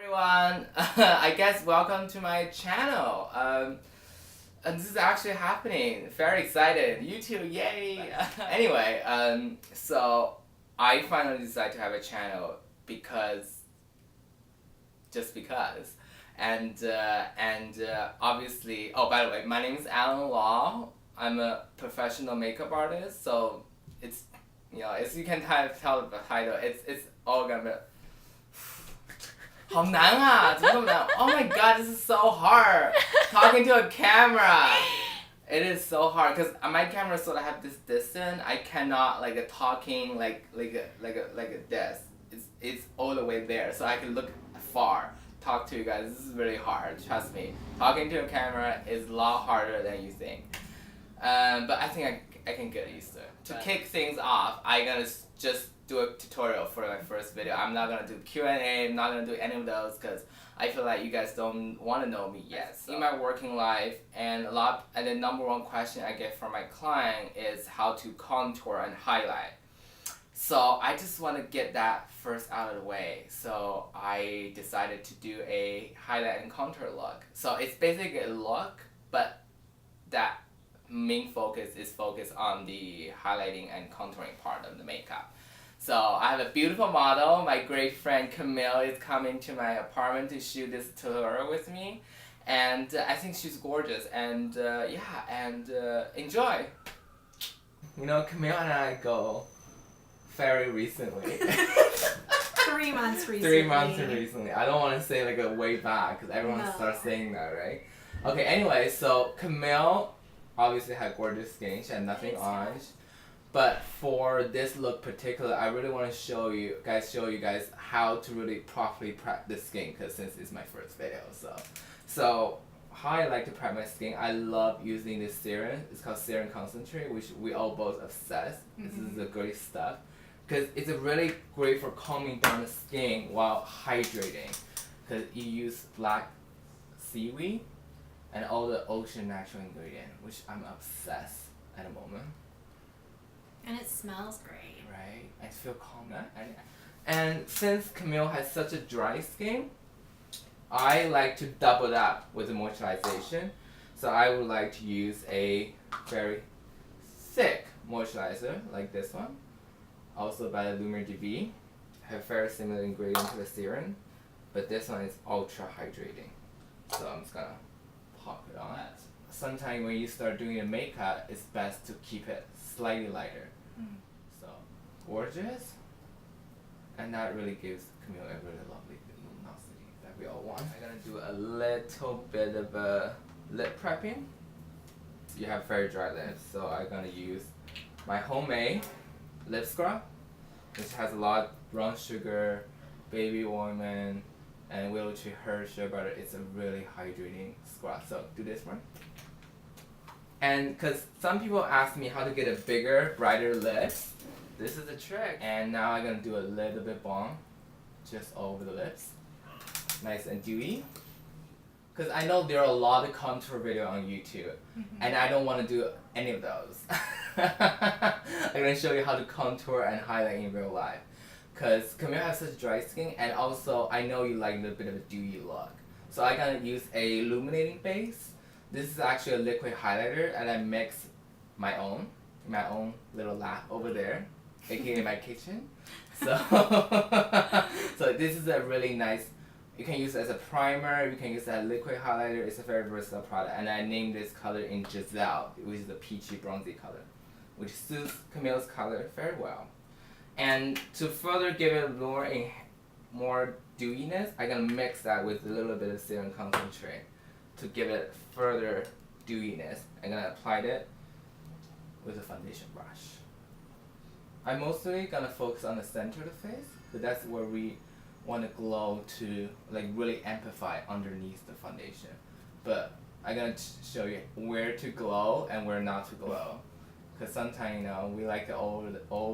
everyone, I guess welcome to my channel. And this is actually happening. Very excited. You too, yay! Anyway, so I finally decided to have a channel just because. And obviously, oh, by the way, my name is Alan Law. I'm a professional makeup artist, so it's, as you can tell the title, it's all gonna be 好难啊，怎么这么难? Oh my god, this is so hard. Talking to a camera. It is so hard because my camera sort of have this distance. I cannot talking like this. It's all the way there, so I can look far. Talk to you guys. This is really hard. Trust me. Talking to a camera is a lot harder than you think. But I think I can get used to it. To kick things off, I'm gonna just do a tutorial for my first video. I'm not gonna do Q&A. I'm not gonna do any of those because I feel like you guys don't want to know me yet. So. In my working life, and the number one question I get from my client is how to contour and highlight. So I just want to get that first out of the way. So I decided to do a highlight and contour look. So it's basically a look, but that main focus is focused on the highlighting and contouring part of the makeup. So I have a beautiful model. My great friend Camille is coming to my apartment to shoot this tutorial with me. And I think she's gorgeous. And enjoy. You know, Camille and I go very recently. 3 months recently. 3 months recently. I don't want to say like a way back because everyone starts saying that, right? Okay, anyway, so Camille obviously had gorgeous skin. She had nothing on. But for this look particular, I really want to show you guys how to really properly prep the skin because since it's my first video. So how I like to prep my skin, I love using this serum. It's called Serum Concentrate, which we all both obsessed. This is the great stuff because it's really great for calming down the skin while hydrating because you use black seaweed and all the ocean natural ingredient, which I'm obsessed at the moment. And it smells great. Right? I feel calm. And since Camille has such a dry skin, I like to double that with the moisturization. So I would like to use a very thick moisturizer like this one. Also by Illuminating. Have very similar ingredient to the serum. But this one is ultra hydrating. So I'm just gonna pop it on. Sometimes when you start doing the makeup, it's best to keep it slightly lighter. So gorgeous, and that really gives Camille a really lovely luminosity that we all want. I'm gonna do a little bit of a lip prepping. You have very dry lips, so I'm gonna use my homemade lip scrub, which has a lot of brown sugar, baby ointment, and willow tree herb shea butter. It's a really hydrating scrub. So do this one. And because some people ask me how to get a bigger, brighter lips, this is the trick. And now I'm going to do a little bit balm just over the lips. Nice and dewy. Because I know there are a lot of contour videos on YouTube. And I don't want to do any of those. I'm going to show you how to contour and highlight in real life. Because Camille has such dry skin, and also I know you like a little bit of a dewy look. So I'm going to use a illuminating base. This is actually a liquid highlighter, and I mix my own little lab over there, aka my kitchen. So, so this is a really nice. You can use it as a primer. You can use it as a liquid highlighter. It's a very versatile product, and I named this color in Giselle, which is a peachy bronzy color, which suits Camille's color very well. And to further give it more dewiness, I'm gonna mix that with a little bit of serum concentrate. To give it further dewiness, I'm gonna apply it with a foundation brush. I'm mostly gonna focus on the center of the face, because that's where we want to glow to really amplify underneath the foundation. But I'm gonna show you where to glow and where not to glow, because sometimes we like to over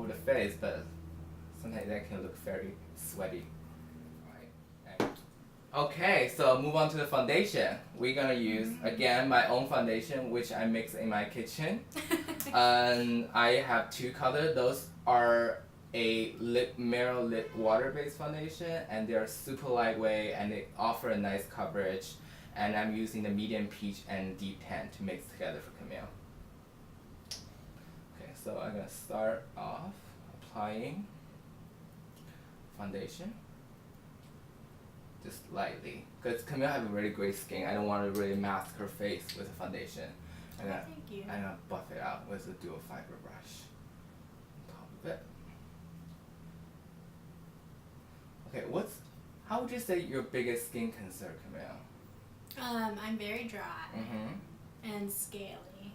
the face, but sometimes that can look very sweaty. Okay, so move on to the foundation. We're gonna use, again, my own foundation, which I mix in my kitchen. And I have 2 colors. Those are a mirror lip water-based foundation, and they're super lightweight and they offer a nice coverage. And I'm using the medium peach and deep tan to mix together for Camille. Okay, so I'm gonna start off applying foundation, just lightly, because Camille has a really great skin. I don't want to really mask her face with a foundation. I'm gonna buff it out with a dual fiber brush on top of it. Okay, how would you say your biggest skin concern, Camille? I'm very dry and scaly.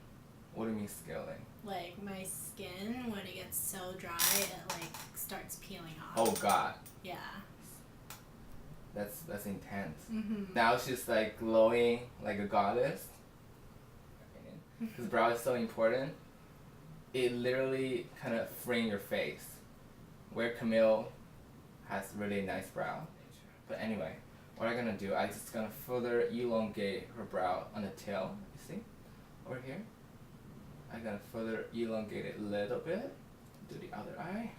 What do you mean scaling? Like my skin, when it gets so dry, it like starts peeling off. Oh God. Yeah. That's intense. Now she's like glowing like a goddess. Because brow is so important. It literally kind of frames your face. Where Camille has really nice brow. But anyway, what I'm gonna do, I'm just gonna further elongate her brow on the tail. You see? Over here. I'm gonna further elongate it a little bit. Do the other eye.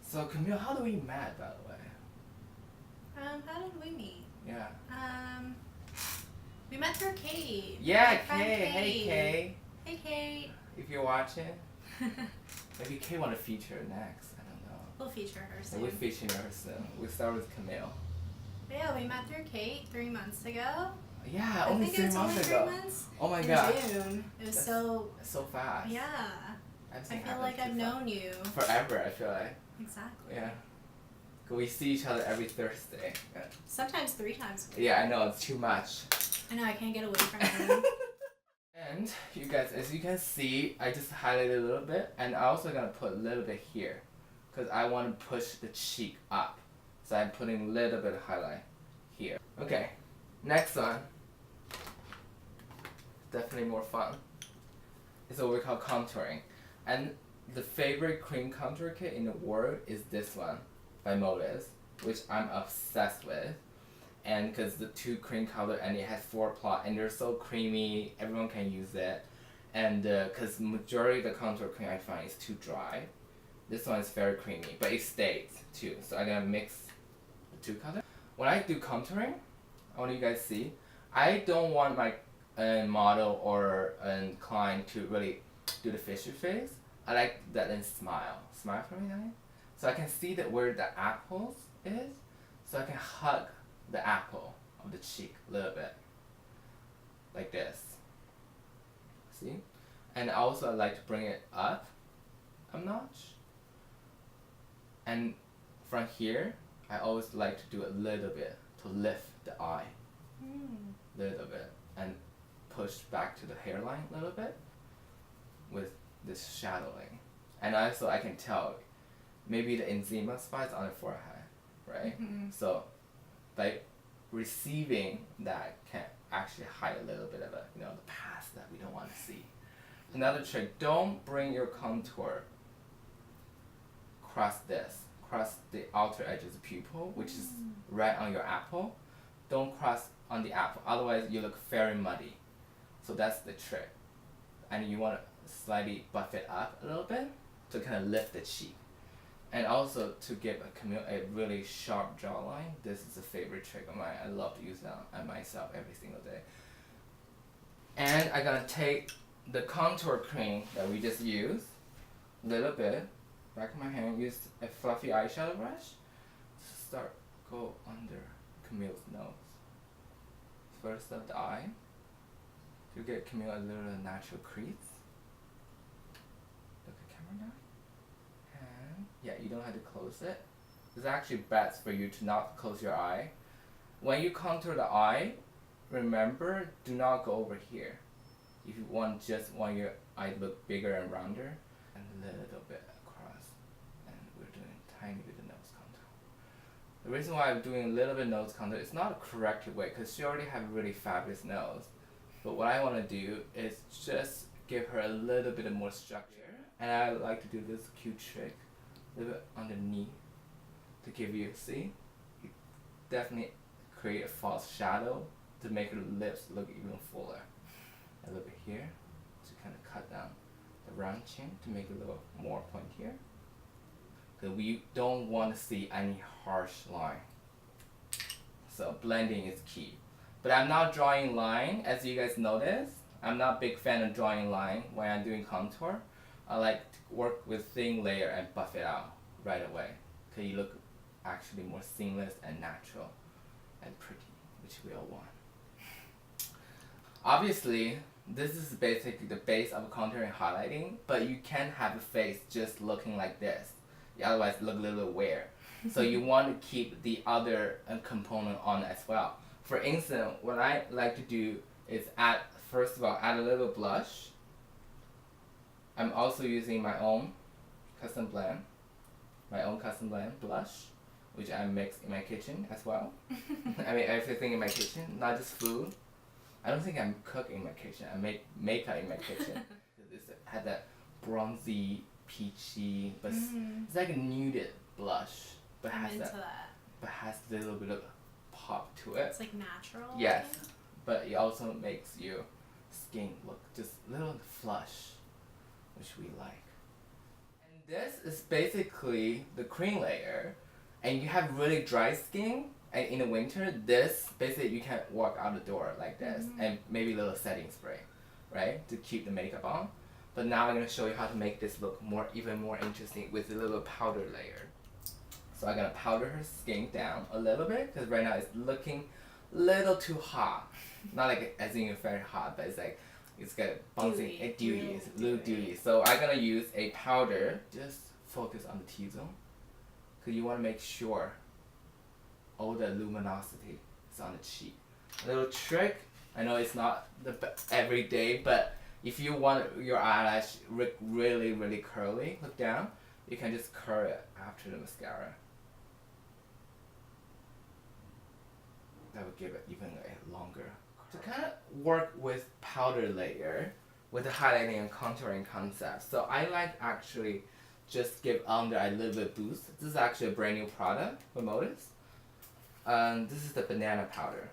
So Camille, how do we met, by the way? How did we meet? Yeah. We met through Kate. Yeah, Kate. Hey, Kate. Hey, Kate. If you're watching, maybe Kate want to feature next. I don't know. We'll feature her soon. We'll feature her soon. We'll start with Camille. Yeah, we met through Kate 3 months ago. Yeah, I only think 3 it was months only ago. 3 months. Oh my in God. June. It was so fast. Yeah. I feel like I've known you forever. I feel like. Exactly. Yeah. 'Cause we see each other every Thursday. Yeah. Sometimes 3 times a week. Yeah, I know, it's too much. I know, I can't get away from you. And you guys, as you can see, I just highlighted a little bit, and I'm also gonna put a little bit here, because I want to push the cheek up. So I'm putting a little bit of highlight here. Okay, next one. Definitely more fun. It's what we call contouring. And the favorite cream contour kit in the world is this one by Modus, which I'm obsessed with. And because the 2 cream color and it has 4 plot and they're so creamy, everyone can use it. And because majority of the contour cream I find is too dry. This one is very creamy, but it stays too. So I'm gonna mix the 2 colors. When I do contouring, I want you guys to see, I don't want my model or client to really do the fishy face. I like that and smile. Smile for me, Danny. So I can see that where the apples is, so I can hug the apple of the cheek a little bit, like this. See? And also I like to bring it up a notch. And from here, I always like to do a little bit to lift the eye, little bit, and push back to the hairline a little bit with this shadowing. And also I can tell maybe the eczema spots on the forehead, right? So by receiving that can actually hide a little bit of the past that we don't want to see. Another trick, don't bring your contour across the outer edge of the pupil, which is right on your apple. Don't cross on the apple, otherwise you look very muddy. So that's the trick. And you want to slightly buff it up a little bit to kind of lift the cheek. And also to give Camille a really sharp jawline. This is a favorite trick of mine. I love to use that on myself every single day. And I'm gonna take the contour cream that we just used, a little bit, back of my hand, use a fluffy eyeshadow brush to go under Camille's nose. First of the eye, to get Camille a little natural crease. Look at camera now. And yeah, you don't have to close it. It's actually best for you to not close your eye. When you contour the eye, remember, do not go over here. If you just want your eye to look bigger and rounder, and a little bit across. And we're doing tiny bit of nose contour. The reason why I'm doing a little bit nose contour, it's not a corrected way, because she already has a really fabulous nose. But what I want to do is just give her a little bit more structure. And I like to do this cute trick, a little bit underneath, to give you, see? You definitely create a false shadow to make her lips look even fuller. A little bit here to kind of cut down the round chin to make it a little more pointier. Because we don't want to see any harsh line. So blending is key. But I'm not drawing line, as you guys notice. I'm not a big fan of drawing line when I'm doing contour. I like to work with thin layer and buff it out right away. Because you look actually more seamless and natural and pretty, which we all want. Obviously, this is basically the base of contouring and highlighting, but you can't have a face just looking like this. Otherwise, it look a little weird. So you want to keep the other component on as well. For instance, what I like to do is add, first of all, add a little blush. I'm also using my own custom blend blush, which I mix in my kitchen as well. I mean, everything in my kitchen, not just food. I don't think I'm cooking in my kitchen. I make makeup in my kitchen. It had that bronzy, peachy, but it's like a nude blush, but has a little bit of pop to it. It's like natural. Yes, but it also makes your skin look just a little flush, which we like. And this is basically the cream layer, and you have really dry skin. And in the winter, this basically you can walk out the door like this, and maybe a little setting spray, right, to keep the makeup on. But now I'm gonna show you how to make this look even more interesting with a little powder layer. So I'm gonna powder her skin down a little bit because right now it's looking a little too hot. Not like as in very hot, but it's like it's got bouncing, dewy, it's a little dewy. So I'm gonna use a powder. Just focus on the T-zone because you want to make sure all the luminosity is on the cheek. A little trick, I know it's not the every day, but if you want your eyelash really, really curly, look down, you can just curl it after the mascara. That would give it even a longer. To kind of work with powder layer, with the highlighting and contouring concept, so I like actually just give under a little bit boost. This is actually a brand new product from Modus. This is the banana powder.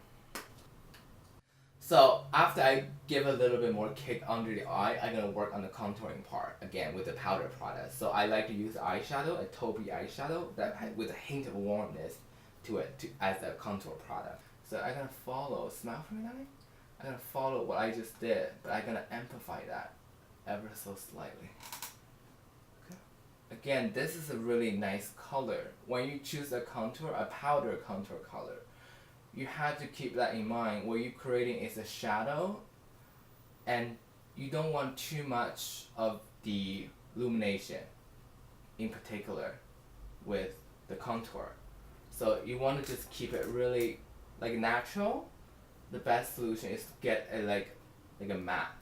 So after I give a little bit more kick under the eye, I'm gonna work on the contouring part again with the powder product. So I like to use eyeshadow, a taupey eyeshadow that with a hint of warmness to it as a contour product. So I'm gonna follow, smile for me, darling. I'm gonna follow what I just did, but I'm gonna amplify that ever so slightly. Again, this is a really nice color. When you choose a contour, a powder contour color, you have to keep that in mind. What you're creating is a shadow, and you don't want too much of the illumination, in particular, with the contour. So you want to just keep it really like natural. The best solution is to get a like a matte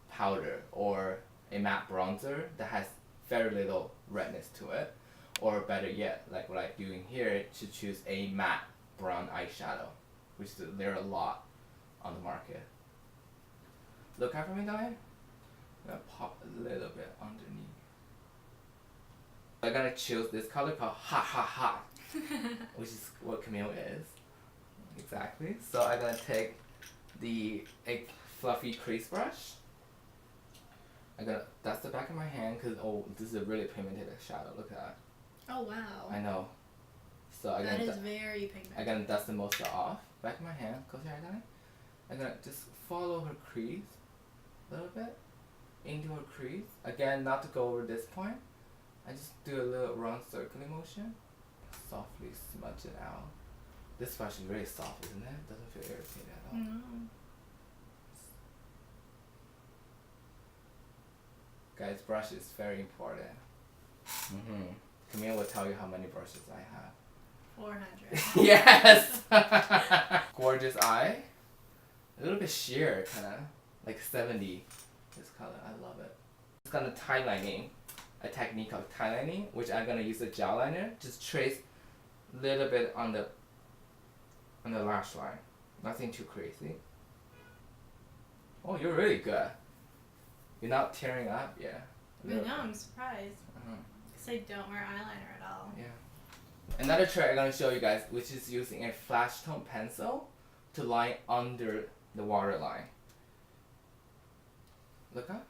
powder or a matte bronzer that has very little redness to it, or better yet, like what I'm doing here, to choose a matte brown eyeshadow, which there are a lot on the market. Look out for me, darling. I'm gonna pop a little bit underneath. I'm gonna choose this color called Hot Hot Hot, which is what Camille is. Exactly. So I'm gonna take a fluffy crease brush. I'm gonna dust the back of my hand because this is a really pigmented shadow. Look at that. Oh wow. I know. So that is very pigmented. I'm gonna dust the most of it off. Back of my hand. Close your eye, darling. I'm gonna just follow her crease a little bit into her crease. Again, not to go over this point. I just do a little round circular motion. Softly smudge it out. This brush is really soft, isn't it? Doesn't feel irritated at all. No. Guys, brush is very important. Camille will tell you how many brushes I have. 400. Yes! Gorgeous eye. A little bit sheer, kind of. Like 70. This color, I love it. It's gonna tie lining. A technique of tie lining, which I'm gonna use a gel liner. Just trace a little bit on the lash line. Nothing too crazy. Oh, you're really good. You're not tearing up yet. I know, I'm surprised. Because I don't wear eyeliner at all. Yeah. Another trick I'm going to show you guys, which is using a flash tone pencil to line under the waterline. Look up.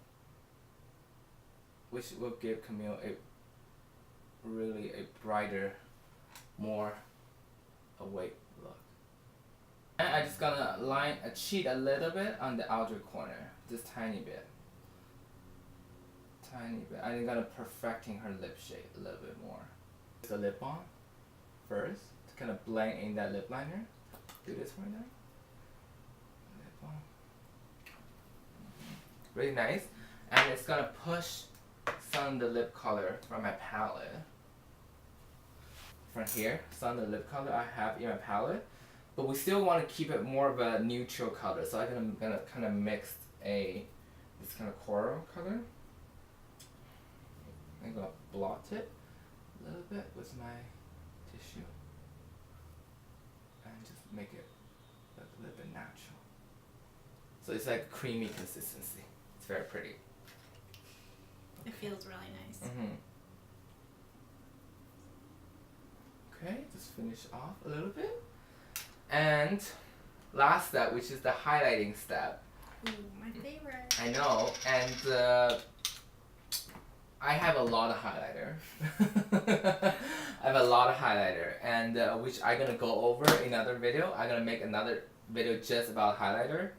Which will give Camille a brighter, more awake look. And I'm just gonna cheat a little bit on the outer corner, just tiny bit. I'm gonna perfecting her lip shape a little bit more. The lip balm first to kind of blend in that lip liner. Do this for now. Lip balm. Really nice, and it's gonna push some of the lip color from my palette. From here, some of the lip color I have in my palette, but we still want to keep it more of a neutral color. So I'm gonna kind of mix this kind of coral color. I'm gonna blot it a little bit with my tissue and just make it look a little bit natural. So it's like creamy consistency. It's very pretty. It feels really nice. Okay, just finish off a little bit. And last step, which is the highlighting step. Ooh, my favorite. I know, and I have a lot of highlighter. And which I'm gonna go over in another video. I'm gonna make another video just about highlighter.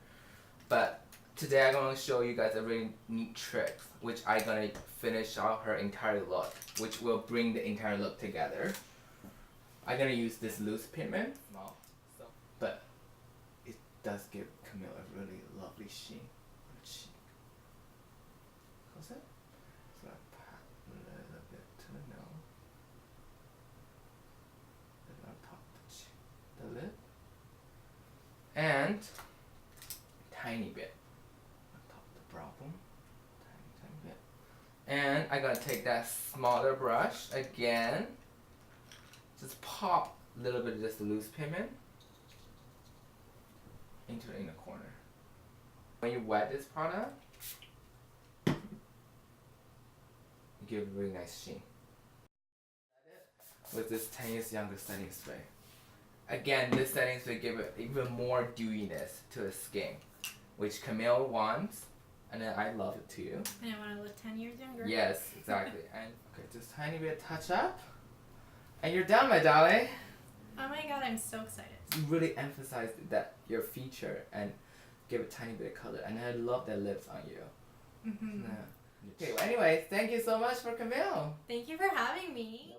But today I'm gonna show you guys a really neat trick, which I'm gonna finish off her entire look, which will bring the entire look together. I'm gonna use this loose pigment, but it does give Camille a really lovely sheen on the cheek. How's it? So I pat a little bit to the nose, then on top of the cheek, the lip, and tiny bit on top of the brow bone, tiny bit. And I'm gonna take that smaller brush again. Just pop a little bit of this loose pigment into the inner corner. When you wet this product, you give a really nice sheen. With this 10 years younger setting spray. Again, this setting spray gives it even more dewiness to the skin, which Camille wants, and then I love it too. And I want to look 10 years younger. Yes, exactly. And okay, just tiny bit of touch up. And you're done, my darling. Oh my god, I'm so excited. You really emphasized that your feature and give a tiny bit of color. And I love the lips on you. Okay, well, anyway, thank you so much for Camille. Thank you for having me.